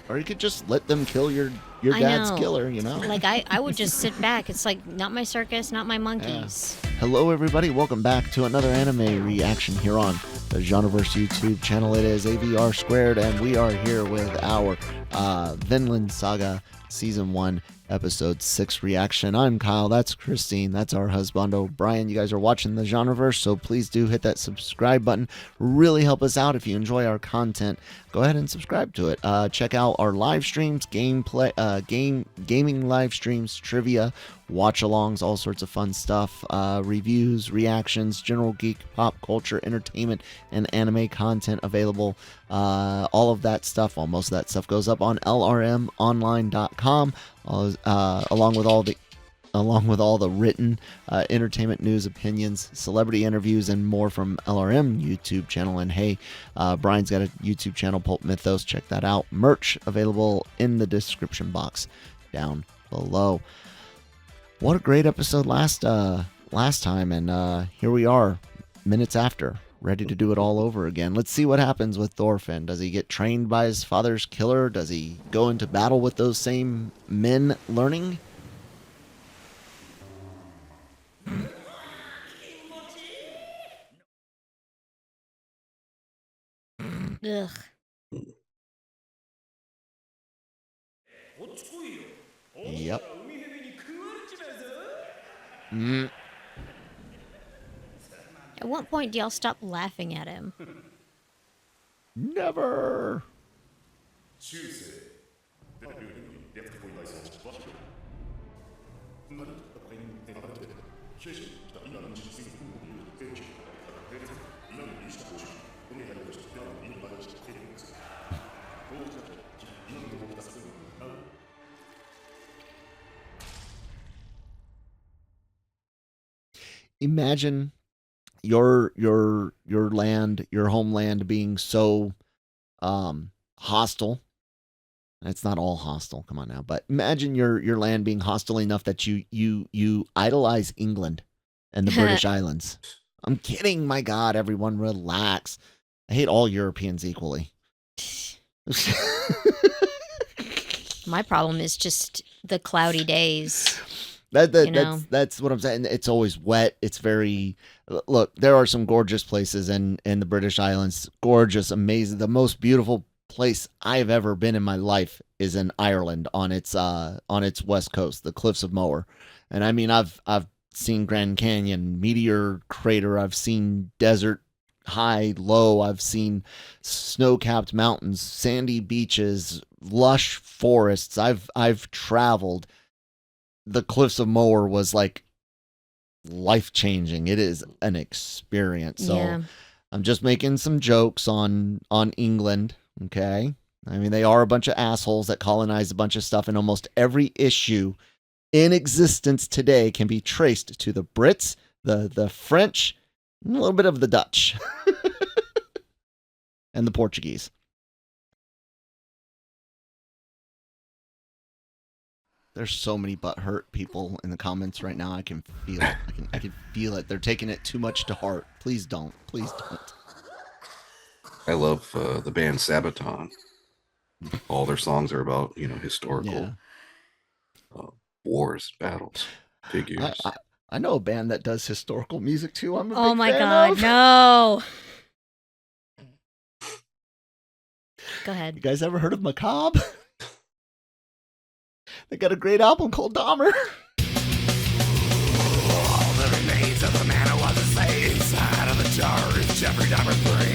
Or you could just let them kill your I dad's know. killer, you know? Like, I would just sit back. It's like, not my circus, not my Yeah. monkeys. Hello, everybody. Welcome back to another anime reaction here on the Genreverse YouTube channel. It is AVR squared, and we are here with our Vinland Saga Season 1, Episode 6 reaction. I'm Kyle. That's Christine. That's our husbando, Brian. You guys are watching the Genreverse, so please do hit that subscribe button. Really help us out if you enjoy our content. Go ahead and subscribe to it. Check out our live streams, gaming live streams, trivia, watch-alongs, all sorts of fun stuff, reviews, reactions, general geek, pop culture, entertainment, and anime content available. All of that stuff, well, most of that stuff goes up on lrmonline.com, along with all the written entertainment news, opinions, celebrity interviews, and more from LRM YouTube channel. And hey, Brian's got a YouTube channel, Pulp Mythos. Check that out. Merch available in the description box down below. What a great episode last time, and here we are, minutes after, ready to do it all over again. Let's see what happens with Thorfinn. Does he get trained by his father's killer? Does he go into battle with those same men learning? Ugh. Yep. Mm. At what point do y'all stop laughing at him? Never. Imagine your land, your homeland being so hostile. It's not all hostile, come on now, but imagine your land being hostile enough that you idolize England and the British Islands. I'm kidding, my God, everyone relax. I hate all Europeans equally. My problem is just the cloudy days. That's what I'm saying. It's always wet. It's very, look, there are some gorgeous places in the British Islands. Gorgeous, amazing. The most beautiful place I've ever been in my life is in Ireland on its west coast, the Cliffs of Moher. And I mean, I've seen Grand Canyon, Meteor Crater. I've seen desert, high, low. I've seen snow-capped mountains, sandy beaches, lush forests. I've traveled. The Cliffs of Moher was like life-changing. It is an experience. So Yeah. I'm just making some jokes on England, okay? I mean, they are a bunch of assholes that colonized a bunch of stuff, and almost every issue in existence today can be traced to the Brits, the French, and a little bit of the Dutch and the Portuguese. There's so many butthurt people in the comments right now. I can feel it. I can feel it. They're taking it too much to heart. Please don't. Please don't. I love the band Sabaton. All their songs are about, historical wars, battles, figures. I know a band that does historical music too. I'm a Oh big my fan God, of. no. Go ahead. You guys ever heard of Macabre? They got a great album called Dahmer. All the remains of the man who was insane inside of the jar is Jeffrey Dahmer's brain.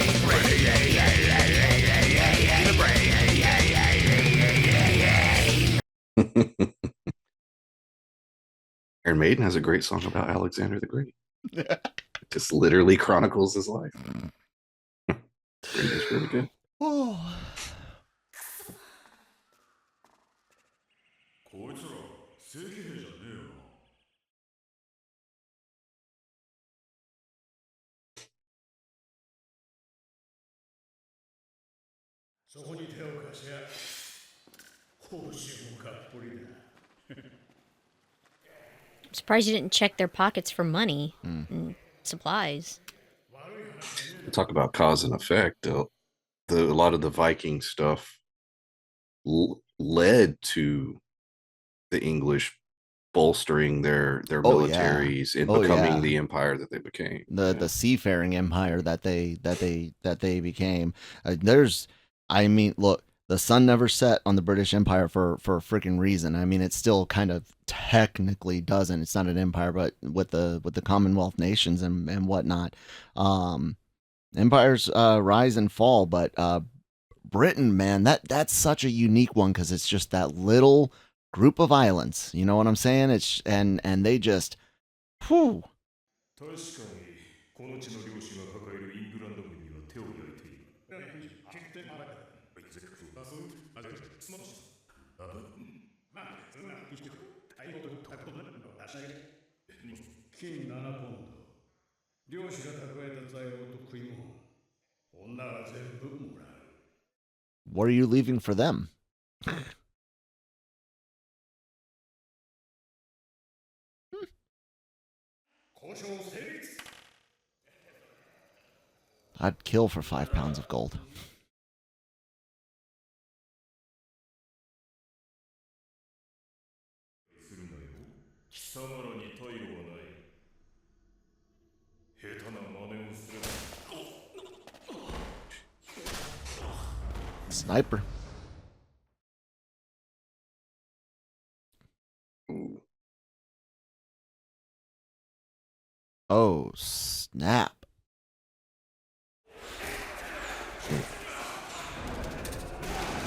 Iron Maiden has a great song about Alexander the Great. Just literally chronicles his life. It's really good. Oh. I'm surprised you didn't check their pockets for money and supplies. Talk about cause and effect. A lot of the Viking stuff led to the English bolstering their Oh yeah. militaries and Oh becoming yeah. the empire that they became. The seafaring empire that they became. There's, I mean, look, the sun never set on the British Empire for a freaking reason. I mean, it still kind of technically doesn't. It's not an empire, but with the Commonwealth nations and whatnot, empires rise and fall. But Britain, man, that's such a unique one because it's just that little group of islands. You know what I'm saying? It's and they just, whew. 確かにこの地の領主が抱えるイングランド軍には手を焼いている。金7ポンド。領主が蓄えた財宝と食い物。女は全部もらう。What are you leaving for them? I'd kill for 5 pounds of gold. 貴様らに退路はない。下手な真似をすれば。Sniper. Oh, snap.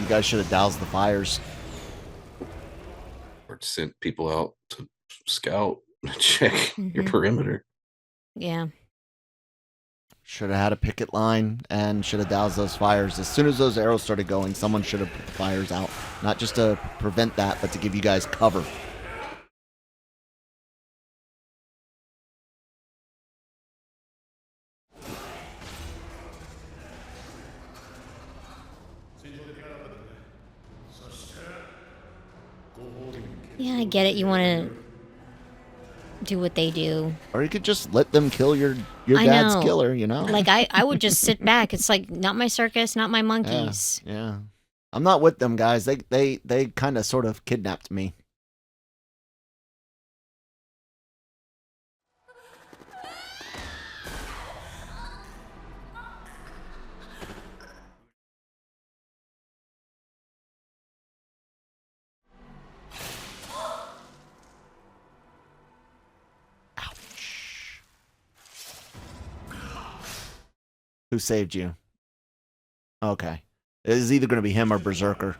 You guys should have doused the fires. Or sent people out to scout and check your perimeter. Yeah. Should have had a picket line and should have doused those fires. As soon as those arrows started going, someone should have put fires out. Not just to prevent that, but to give you guys cover. Yeah, I get it. You want to do what they do. Or you could just let them kill your I dad's know. killer, you know? Like, I would just sit back. It's like, not my circus, not my monkeys. Yeah. I'm not with them guys. They kind of sort of kidnapped me. Ouch. Who saved you? Okay. It is either going to be him or Berserker.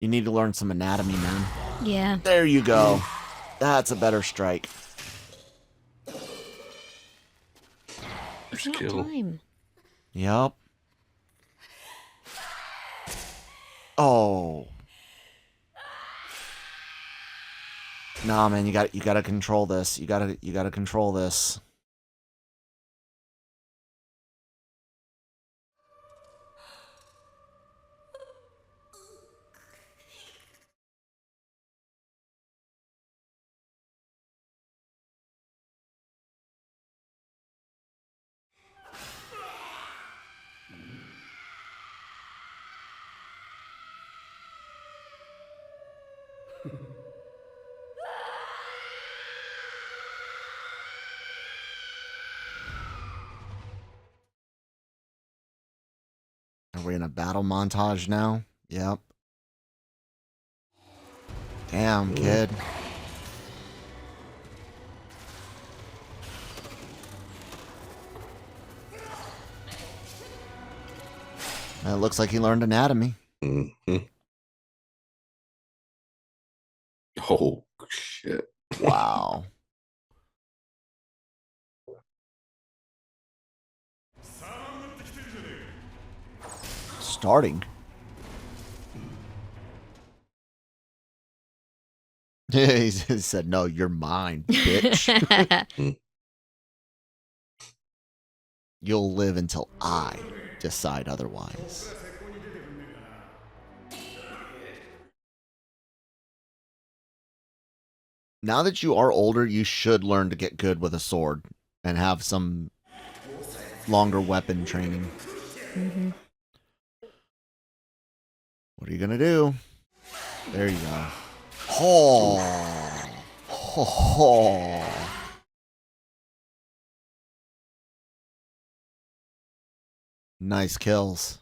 You need to learn some anatomy, man. Yeah. There you go. That's a better strike. There's not kill. time. Yep. Oh. Nah, man, you gotta control this. You gotta control this. Are we in a battle montage now? Yep. Damn, kid. It looks like he learned anatomy. Mm-hmm. Oh, shit. Wow. Starting. He said, "No, you're mine, bitch." You'll live until I decide otherwise. Now that you are older, you should learn to get good with a sword and have some longer weapon training. Mm-hmm. What are you gonna do? There you go. Oh. Oh. Nice kills.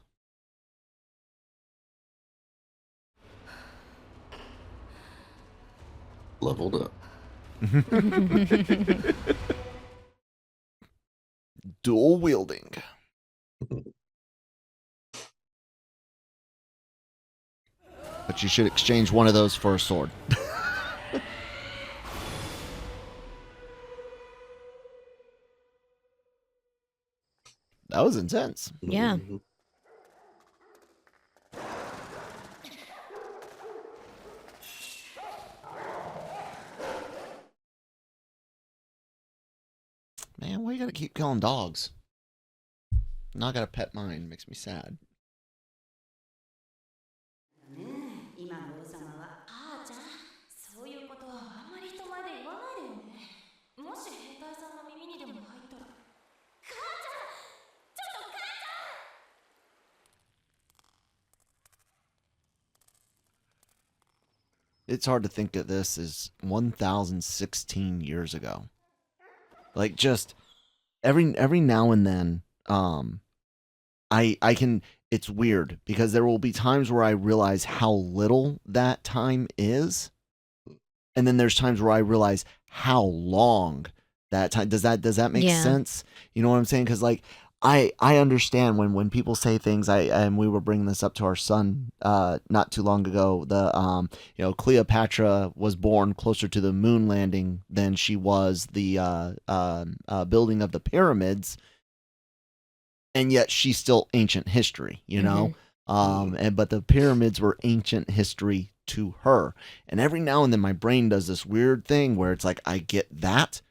Leveled up. Dual wielding. But you should exchange one of those for a sword. That was intense. Yeah. Mhm. Man, why you gotta keep killing dogs? Now I gotta pet mine. Makes me sad. ねえ、今の王様は。ああ、じゃあ、そういうことはあんまり人前で言わないでよね。もし兵隊さんの耳にでも入ったら。母ちゃん、ちょっと母ちゃん。It's hard to think of this as 1,016 years ago. Like, just every now and then, I can. It's weird because there will be times where I realize how little that time is, and then there's times where I realize how long that time. Does that make Yeah. sense? You know what I'm saying? Because like I understand when people say things. And we were bringing this up to our son not too long ago. The Cleopatra was born closer to the moon landing than she was the building of the pyramids, and yet she's still ancient history. You know, but the pyramids were ancient history to her. And every now and then my brain does this weird thing where it's like I get that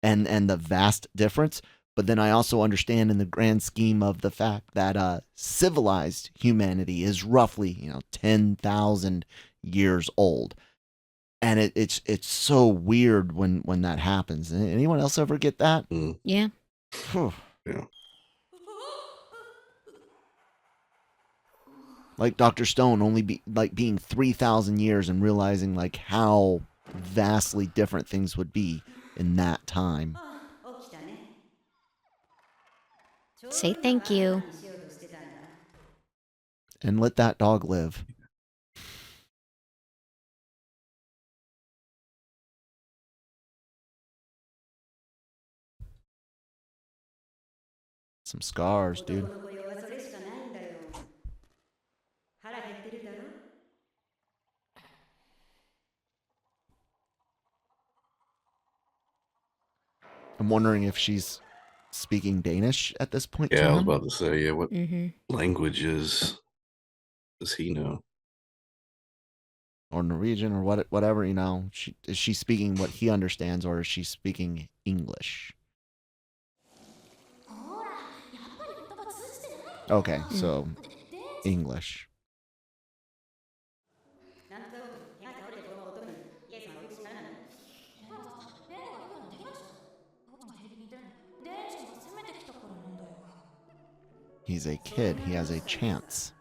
and the vast difference, but then I also understand in the grand scheme of the fact that civilized humanity is roughly 10,000 years old. And it's so weird when that happens. Anyone else ever get that? Yeah. Yeah. Like Dr. Stone only being 3,000 years and realizing like how vastly different things would be in that time. あ、起きたね。 Say thank you. 何しようとしてたんだ。 And let that dog live. Some scars, dude. 男の子用はそれしかないんだよ。腹減ってるだろ。 I'm wondering if she's speaking Danish at this point. Yeah, to I was him? about to say, yeah, what Mm-hmm. languages does he know? Or Norwegian or whatever, is she speaking what he understands, or is she speaking English? ほら、やっぱり言葉通じてない。 Okay, so English. なんと、部屋倒れてこの男に、イエスが追いつかないの。でもさ、ベンが言うのできないじゃん。どっちがヘリに出るの。デンジが攻めてきたからなんだよ。 He's a kid. He has a chance.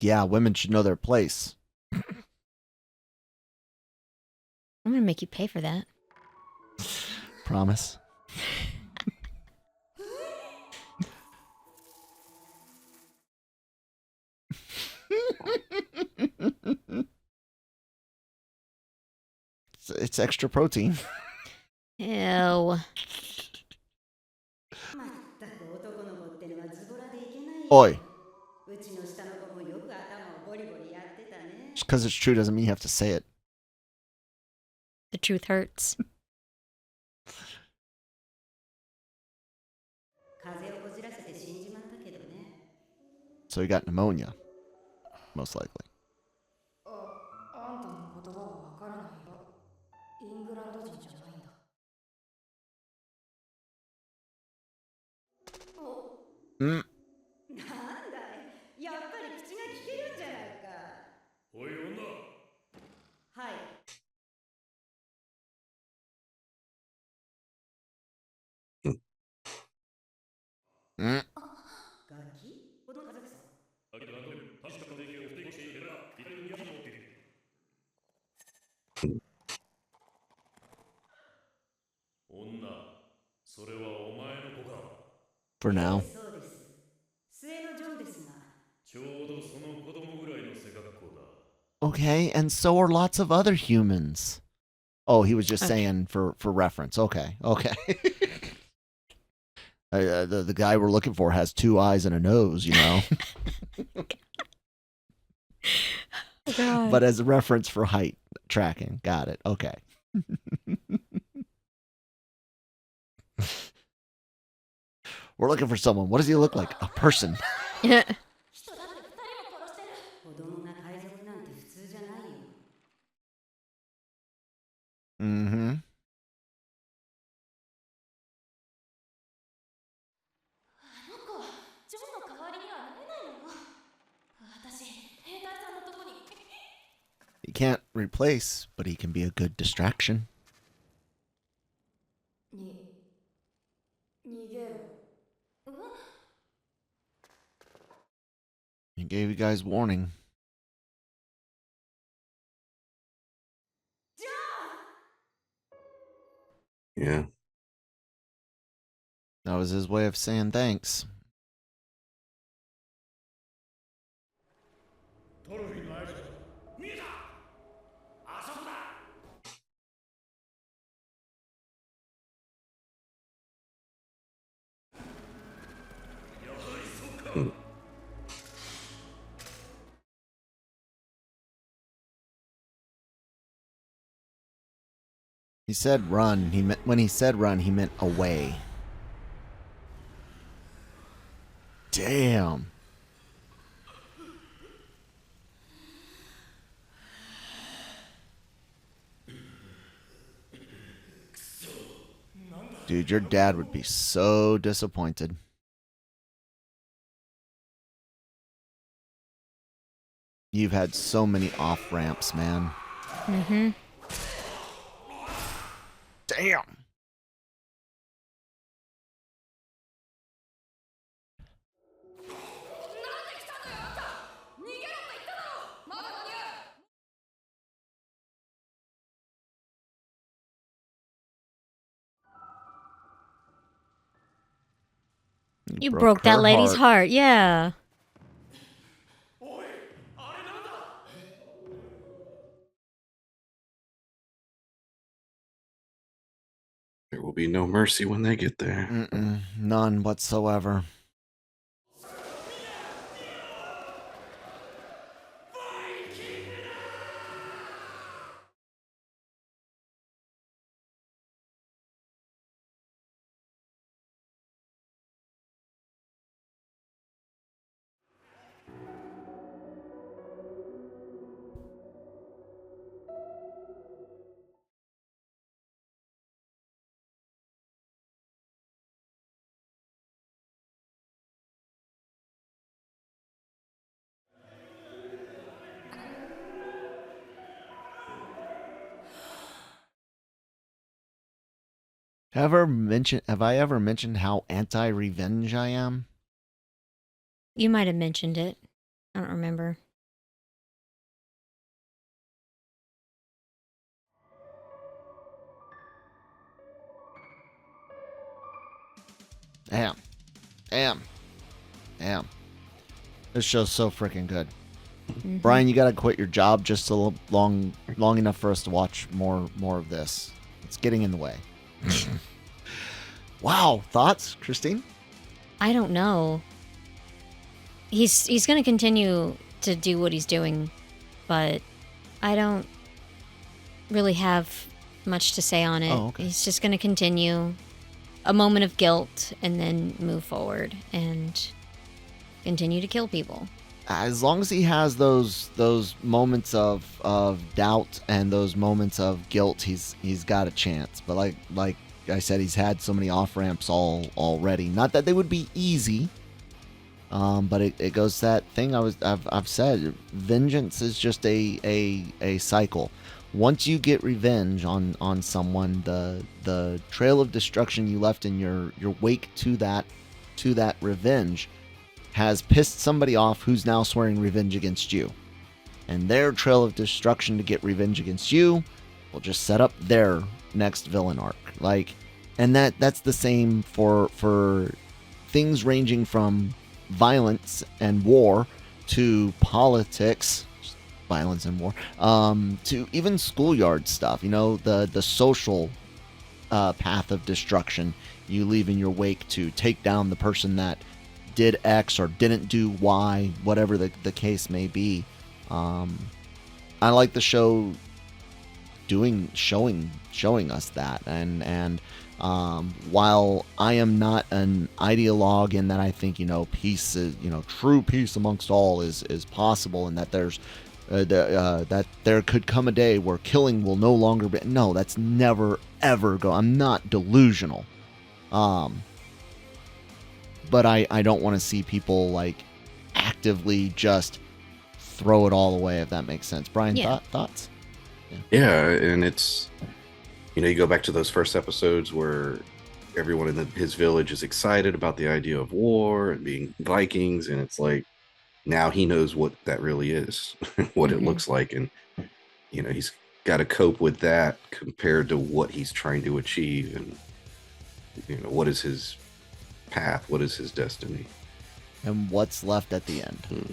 Yeah, women should know their place. I'm gonna make you pay for that. Promise. It's extra protein. Ew. まったく男の子ってのはズボラでいけないよ。 Oi. うちの下の子もよく頭をボリボリやってたね。 Just because it's true doesn't mean you have to say it. The truth hurts. 風邪をこじらせて死んじまったけどね。 So he got pneumonia, most likely. あんたの言葉はわからないよ。イングランド人じゃないんだ。お、Mm. なんだい、やっぱり口が聞けるんじゃないか。おい女、はい。Mm. ガキ？このカザクさん。だけど何度でも確かな年齢を不適しているなら一体何を持っている。女、それはお前の子か。 For now. そうです。末のジョンですが。ちょうどその子供ぐらいの背格好だ。 Okay, and so are lots of other humans. Oh, he was just Okay. saying for reference. Okay, okay. The guy we're looking for has 2 eyes and a nose, you know. God. But as a reference for height tracking. Got it. Okay. We're looking for someone. What does he look like? A person. 人だって2人も殺してる。子供が海賊なんて普通じゃないよ。Mm-hmm. あの子はジョンの代わりにはなれないの。私、兵隊さんのとこに。He can't replace, but he can be a good distraction. 逃げろ。He gave you guys warning. Yeah. That was his way of saying thanks. トロフィーの合図だ。見えた。あそこだ。 やはりそうか。 He said run. When he said run, he meant away. Damn. Dude, your dad would be so disappointed. You've had so many off ramps, man. Mm-hmm. Damn. You broke that her lady's heart. Yeah. There will be no mercy when they get there. None whatsoever. Have I ever mentioned how anti-revenge I am? You might have mentioned it. I don't remember. Damn. This show's so freaking good. Mm-hmm. Brian, you gotta quit your job just a little long enough for us to watch more of this. It's getting in the way. Wow, thoughts, Christine? I don't know. He's going to continue to do what he's doing, but I don't really have much to say on it. Oh, okay. He's just going to continue a moment of guilt and then move forward and continue to kill people. as long as he has those moments of doubt and those moments of guilt, he's got a chance. But like I said, he's had so many off ramps already. Not that they would be easy, but it goes to that thing I've said. Vengeance is just a cycle. Once you get revenge on someone, the trail of destruction you left in your wake to that revenge has pissed somebody off who's now swearing revenge against you. And their trail of destruction to get revenge against you will just set up their next villain arc. And that's the same for things ranging from violence and war to politics, violence and war, to even schoolyard stuff. The social path of destruction you leave in your wake to take down the person that did X or didn't do Y, whatever the case may be. I like the show showing us that, and while I am not an ideologue in that I think peace is true peace amongst all is possible, and that there's that there could come a day where killing will no longer be. No, that's never ever go. I'm not delusional. But I don't want to see people actively just throw it all away, if that makes sense. Brian, thoughts? Yeah, and it's, you go back to those first episodes where everyone in his village is excited about the idea of war and being Vikings, and it's like, now he knows what that really is, what it looks like, and he's got to cope with that compared to what he's trying to achieve, and what is his path, what is his destiny, and what's left at the end.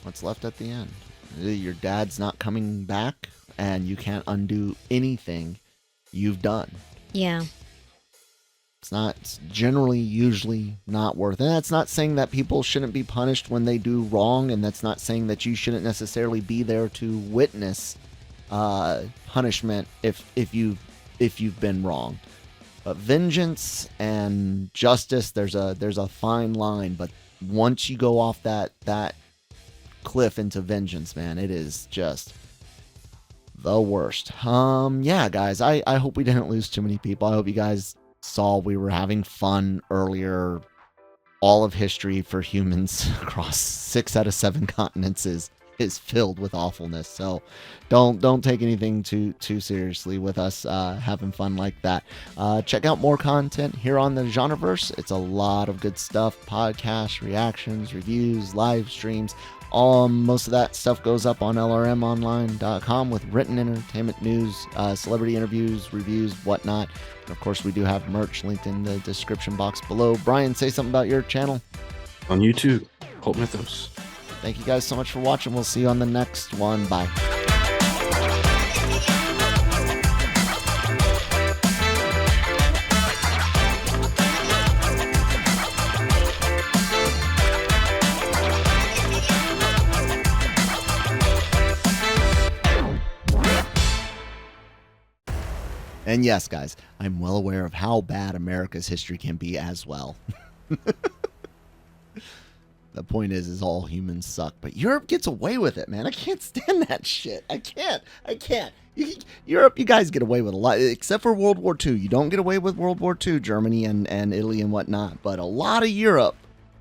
What's left at the end? Your dad's not coming back, and you can't undo anything you've done. Yeah. It's generally usually not worth it. And that's not saying that people shouldn't be punished when they do wrong, and that's not saying that you shouldn't necessarily be there to witness punishment if you've been wrong. But vengeance and justice, there's a fine line. But once you go off that cliff into vengeance, man, it is just the worst. Yeah, guys, I hope we didn't lose too many people. I hope you guys saw we were having fun earlier. All of history for humans across 6 out of 7 continents is filled with awfulness. So don't take anything too seriously with us having fun like that. Check out more content here on the Genreverse. It's a lot of good stuff. Podcasts, reactions, reviews, live streams. Most of that stuff goes up on lrmonline.com with written entertainment news, celebrity interviews, reviews, whatnot. And of course, we do have merch linked in the description box below. Brian, say something about your channel. On YouTube, Cult Mythos. Thank you guys so much for watching. We'll see you on the next one. Bye. And yes, guys, I'm well aware of how bad America's history can be as well. The point is all humans suck, but Europe gets away with it, man. I can't stand that shit. I can't. Europe, you guys get away with a lot, except for World War II. You don't get away with World War II, Germany and Italy and whatnot, but a lot of Europe,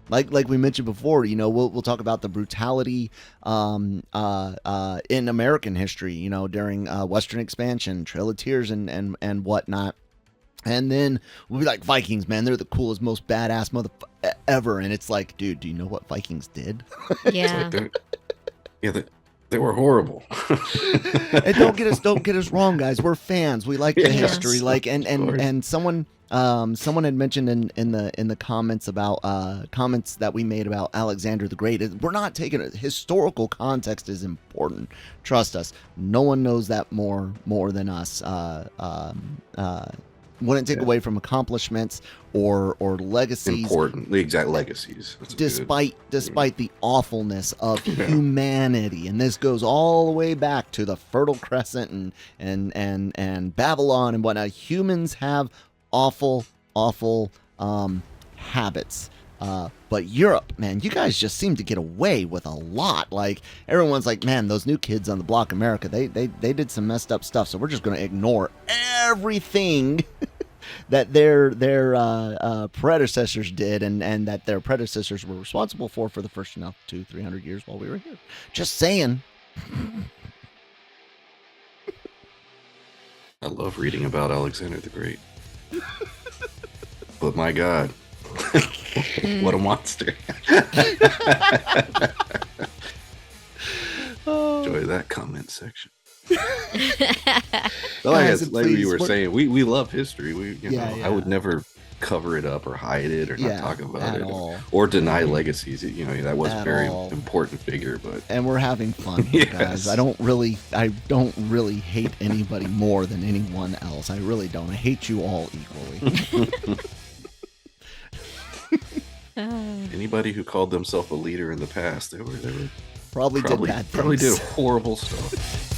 like we mentioned before, we'll talk about the brutality in American history, during Western expansion, Trail of Tears and whatnot. And then we'll be like, Vikings, man, they're the coolest, most badass motherfucker ever. And it's like, dude, do you know what Vikings did? Yeah. They were horrible. And don't get us wrong, guys. We're fans. We like the history. And someone had mentioned in the comments about comments that we made about Alexander the Great. We're not taking it. Historical context is important. Trust us. No one knows that more than us. Wouldn't take away from accomplishments or legacies. Important, the exact legacies. Despite the awfulness of humanity, and this goes all the way back to the Fertile Crescent and Babylon and whatnot. Humans have awful habits. But Europe, man, you guys just seem to get away with a lot. Like, everyone's like, man, those new kids on the block, America, they did some messed up stuff, so we're just going to ignore everything that their predecessors did, and that their predecessors were responsible for the first 200-300 years while we were here. Just saying. I love reading about Alexander the Great. But my God, what a monster. Enjoy that comment section. Guys, Like please, we were we're- saying, we love history. Yeah. I would never cover it up or hide it or not talk about at it all. or deny legacies. That was a At very all. important figure, but And we're having fun, Yes. guys. I don't really hate anybody more than anyone else. I really don't. I hate you all equally. anybody who called themselves a leader in the past, they were Probably did bad things. probably did horrible stuff.